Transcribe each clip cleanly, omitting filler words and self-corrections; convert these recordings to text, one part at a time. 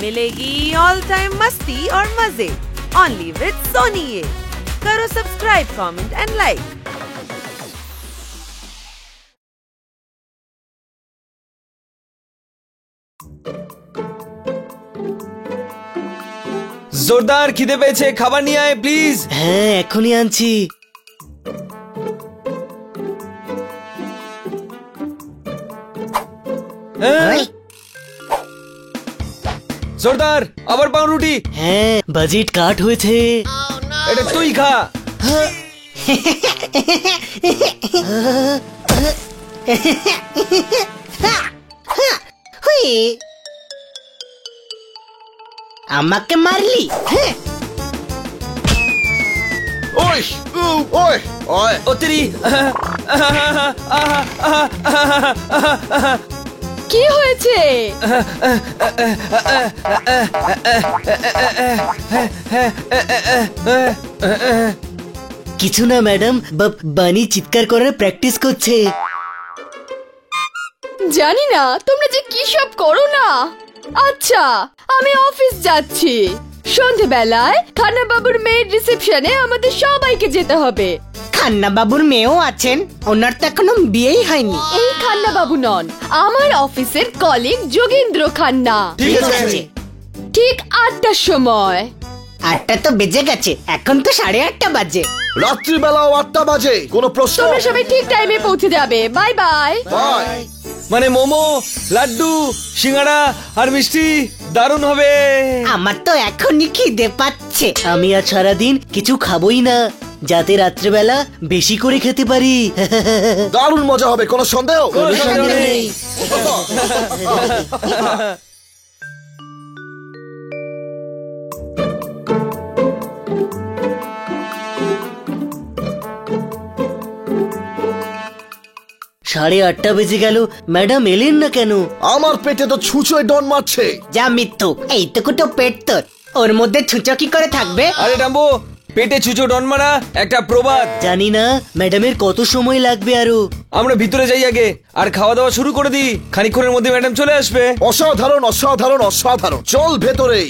मिलेगी all time मस्ती और मजे ओनली विद सोनी। ये करो सब्सक्राइब, कमेंट एंड लाइक। জোরদার খিদে পেয়েছে, খাবার নিয়ে আয় প্লিজ। হ্যাঁ এখনই আনছি। জোরদার আবার পাউরুটি। হ্যাঁ বাজেট কাট হয়েছে। এটা তুই খা। আমাকে মারলি? ওই ওই ওই ওতেরি কি হয়েছে? কিছু না ম্যাডাম, বানি চিৎকার করার প্র্যাকটিস করছে। জানি না তোমরা যে কি সব করো না। আচ্ছা আমি অফিস যাচ্ছি। সন্ধেবেলায় খান্না বাবুর মেয়ের রিসেপশনে আমাদের সবাইকে যেতে হবে। খান্না বাবুর মেয়েও আছেন, ওনার তো এখনো বিয়েই হয়নি। এই খান্না বাবু নন, আমার অফিসের কলিগ যোগেন্দ্র খান্না। ঠিক আছে। ঠিক 8টার সময়। 8টা তো বেজে গেছে, এখন তো 8:30 বাজে। রাত্রিবেলাও 8টা বাজে, কোনো প্রশ্ন? তোমরা সবাই ঠিক টাইমে পৌঁছে যাবে। Bye bye. বাই। মানে মোমো, লাড্ডু, সিঙ্গাড়া আর মিষ্টি দারুণ হবে। আমার তো এখনই খিদে পাচ্ছে। আমি আজ সারাদিন কিছু খাবোই না, যাতে রাত্রেবেলা বেশি করে খেতে পারি। দারুণ মজা হবে, কোনো সন্দেহ? কোনো সন্দেহ নেই। সাড়ে 8টা বেজে গেল, ম্যাডাম এলেন না কেন? আমার পেটে তো ছুঁচোয় ডন মারছে। যা মিথ্যু, এইটুকু তো পেট তোর, ওর মধ্যে ছুঁচো কি করে থাকবে? আরে ডাম্বো, পেটে ছুঁচো ডন মারা একটা প্রবাদ। জানি না ম্যাডামের কত সময় লাগবে আরো। আমরা ভিতরে যাই আগে আর খাওয়া দাওয়া শুরু করে দিই। খানিকক্ষণের মধ্যে ম্যাডাম চলে আসবে। অসাধারণ অসাধারণ অসাধারণ, চল ভেতরেই।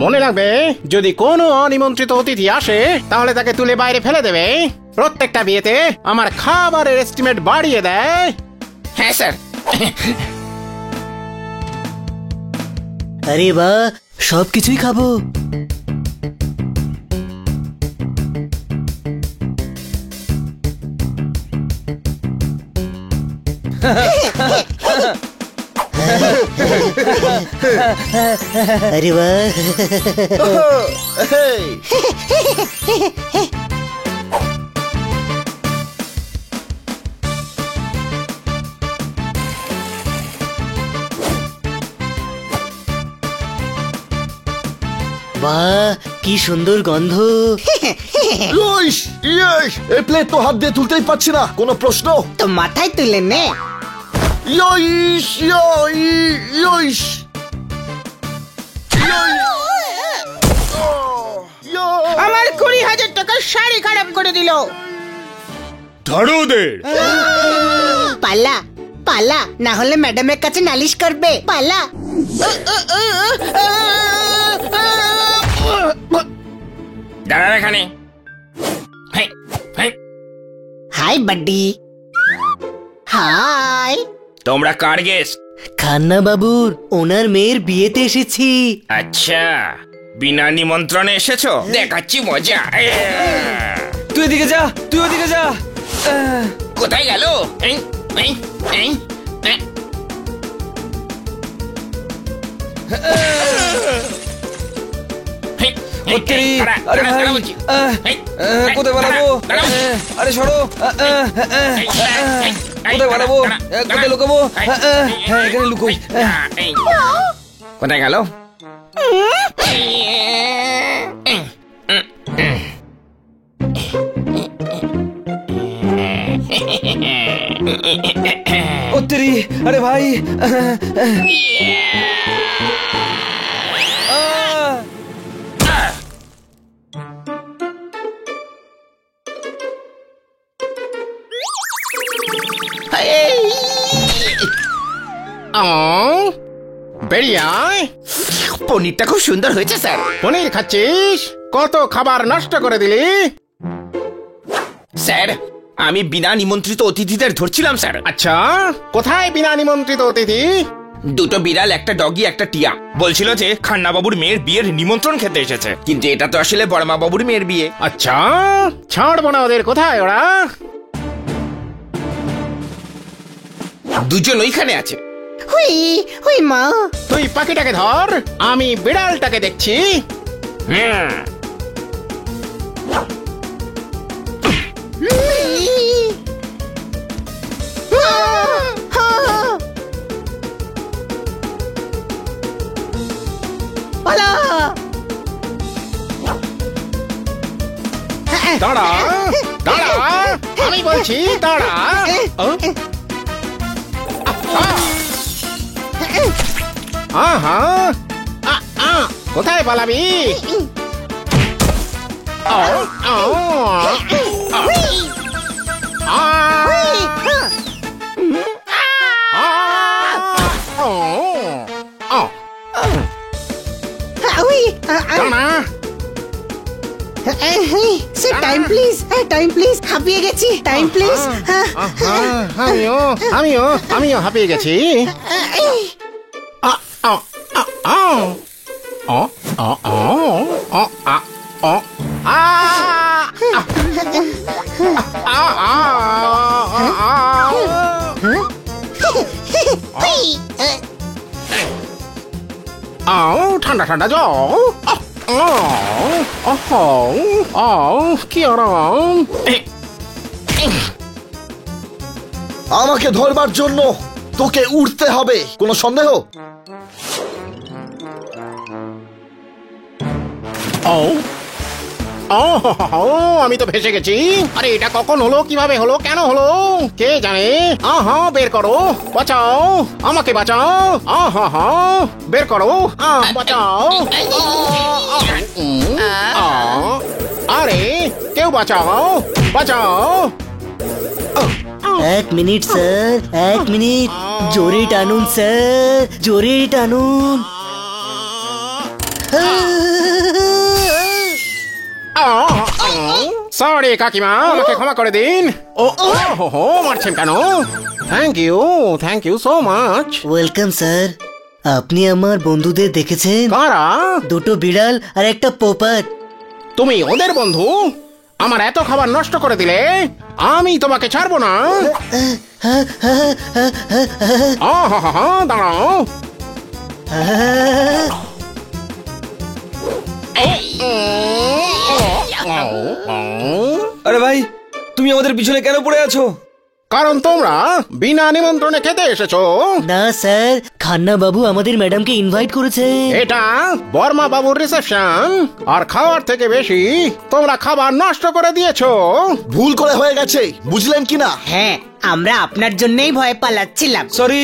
মনে রাখবে, যদি কোনো অনিমন্ত্রিত অতিথি আসে তাহলে তাকে তুলে বাইরে ফেলে দেবে। প্রত্যেকটা বিয়েতে আমার খাবারের এস্টিমেট বাড়িয়ে দেয়। হ্যাঁ স্যার। আরে বাহ, সব কিছুই খাবো। আরে বাহ। এই, বাহ কি সুন্দর গন্ধ। ইস, ইস, এই প্লেট তো হাত দিয়ে তুলতেই পারছি না, কোনো প্রশ্ন? তো মাথায় তুলে নে। ইস, ইস, আমার 20,000 টাকার শাড়ি খারাপ করে দিল। ধরো ওদের। পালা পালা, না হলে ম্যাডামের কাছে নালিশ করবে। পালা। দাঁড়া এখানে। Hi buddy. হাই। তোমরা কার গেস্ট? খান্না বাবুর, ওনার মেয়ের বিয়েতে এসেছি। আচ্ছা, বিনা নিমন্ত্রণে এসেছো? দেখাচ্ছি মজা। তুই এদিকে যা, তুই ওদিকে যা। কোথায় গেল? ওতেরি, আরে ভাই, কোথায় পালাবো? আরে সরো। কোথায় বাড়াবো, কোথায় লুকাবো? হ্যাঁ, এখানে লুকোই। কোথায় গেল? ও তেরি, আরে ভাই। বেরিয়ে আয়। পনিরটা খুব সুন্দর হয়েছে স্যার। পনির খাচ্ছিস? কত খাবার নষ্ট করে দিলি। স্যার, আমি বিনা নিমন্ত্রিত অতিথিদের ধরছিলাম স্যার। আচ্ছা, কোথায় বিনা নিমন্ত্রিত অতিথি? দুটো বিড়াল, একটা ডগি, একটা টিয়া। বলছিল যে খান্নাবাবুর মেয়ের বিয়ের নিমন্ত্রণ খেতে এসেছে, কিন্তু এটা তো আসলে বড়মা বাবুর মেয়ের বিয়ে। আচ্ছা, ছাড়বো না ওদের। কোথায় ওরা? দুজন ওইখানে আছে। হুই হুই মা। তুই পাখিটাকে ধর, আমি বিড়ালটাকে দেখছি। পালা। দাঁড়া দাঁড়া, আমি বলছি দাঁড়া। আহা, কোথায় পালাবি? টাইম প্লিজ, টাইম প্লিজ, হাঁপিয়ে গেছি। Time please. আমিও হাঁপিয়ে গেছি। ঠান্ডা ঠান্ডা জল। কি আরাম। আমাকে ধরবার জন্য তোকে উঠতে হবে, কোনো সন্দেহ? আমি তো ভেসে গেছি। আরে এটা কখন হলো, কিভাবে হলো, কেন হলো, কে জানে। আহা, বের করো, বাঁচাও, আমাকে বাঁচাও। আহা, বের করো, বাঁচাও। আরে কেউ বাঁচাও, বাঁচাও। 1 মিনিট স্যার, 1 মিনিট। জোরে টানুন স্যার, জোরে টানুন। সরি কাকিমা, আমাকে ক্ষমা করে দিন। ও মারছেন কেন? Thank you so much. Welcome sir. আপনি আমার বন্ধুদের দেখেছেন? কারা? দুটো বিড়াল আর একটা পোপাত। তুমি ওদের বন্ধু? আমার এত খাবার নষ্ট করে দিলে আমি তোমাকে ছাড়বো না। দাঁড়াও। আরে ভাই, তুমি আমাদের পিছনে কেন পড়ে আছো? কারণ তোমরা বিনা নিমন্ত্রণে খেতে এসেছো। না স্যার, খান্না বাবু আমাদের ম্যাডামকে ইনভাইট করেছে। এটা বর্মা বাবুর রিসেপশন, আর খাওয়ার থেকে বেশি তোমরা খাবার নষ্ট করে দিয়েছো। ভুল করে হয়ে গেছে, বুঝলেন কিনা? হ্যাঁ, আমরা আপনার জন্যই ভয় পালাচ্ছিলাম। সরি,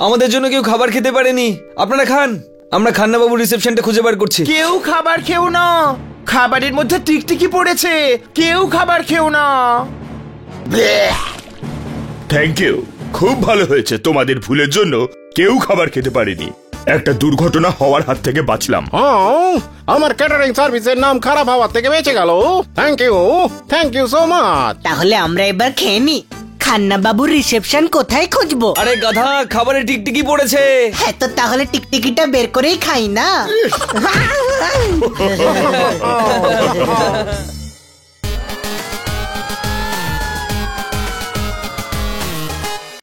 আমাদের জন্য কেউ খাবার খেতে পারেনি। আপনারা খান, আমরা খান্না বাবুর রিসেপশনটা খুঁজে বার করছি। কেউ খাবার খেও না, খাবারের মধ্যে টিকটিকি পড়েছে, কেউ খাবার খেও না। থ্যাংক ইউ, খুব ভালো হয়েছে। তোমাদের ভুলের জন্য কেউ খাবার খেতে পারেনি। একটা দুর্ঘটনা হওয়ার হাত থেকে বাঁচলাম। আমার ক্যাটারিং সার্ভিসের নাম খারাপ হওয়ার থেকে বেঁচে গেল। Thank you so much. তাহলে আমরা এবার খেয়ে নি। খান্না বাবুর রিসেপশন কোথায় খুঁজবো? আরে গাধা, খাবারে টিকটিকি পড়েছে। হ্যাঁ, তো তাহলে টিকটিকিটা বের করেই খাই না।